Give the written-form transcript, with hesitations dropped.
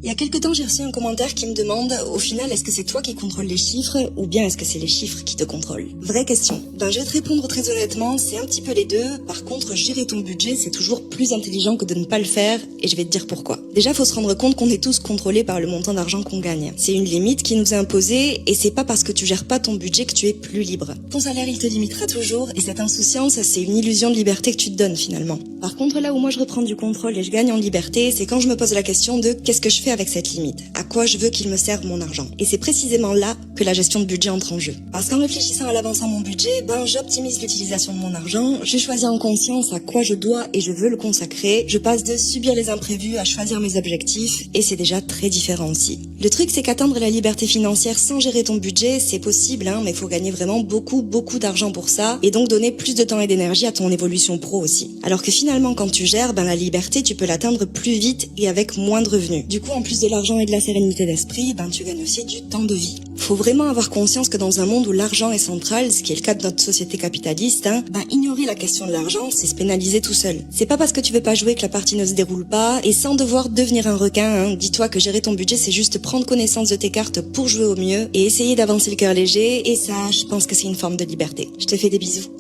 Il y a quelque temps, j'ai reçu un commentaire qui me demande, au final, est-ce que c'est toi qui contrôles les chiffres ou bien est-ce que c'est les chiffres qui te contrôlent? Vraie question. Ben, je vais te répondre très honnêtement, c'est un petit peu les deux. Par contre, gérer ton budget, c'est toujours plus intelligent que de ne pas le faire et je vais te dire pourquoi. Déjà, faut se rendre compte qu'on est tous contrôlés par le montant d'argent qu'on gagne. C'est une limite qui nous est imposée et c'est pas parce que tu gères pas ton budget que tu es plus libre. Ton salaire, il te limitera toujours et cette insouciance, c'est une illusion de liberté que tu te donnes finalement. Par contre, là où moi je reprends du contrôle et je gagne en liberté, c'est quand je me pose la question de qu'est-ce que je fais avec cette limite? À quoi je veux qu'il me serve mon argent? Et c'est précisément là que la gestion de budget entre en jeu. Parce qu'en réfléchissant à l'avance à mon budget, j'optimise l'utilisation de mon argent, je choisis en conscience à quoi je dois et je veux le consacrer, je passe de subir les imprévus à choisir mes objectifs et c'est déjà très différent aussi. Le truc, c'est qu'atteindre la liberté financière sans gérer ton budget, c'est possible, mais il faut gagner vraiment beaucoup d'argent pour ça et donc donner plus de temps et d'énergie à ton évolution pro aussi. Alors que finalement, quand tu gères, la liberté, tu peux l'atteindre plus vite et avec moins de revenus. Du coup, en plus de l'argent et de la sérénité d'esprit, tu gagnes aussi du temps de vie. Faut vraiment avoir conscience que dans un monde où l'argent est central, ce qui est le cas de notre société capitaliste, ignorer la question de l'argent, c'est se pénaliser tout seul. C'est pas parce que tu veux pas jouer que la partie ne se déroule pas, et sans devoir devenir un requin, dis-toi que gérer ton budget, c'est juste prendre connaissance de tes cartes pour jouer au mieux, et essayer d'avancer le cœur léger, et ça, je pense que c'est une forme de liberté. Je te fais des bisous.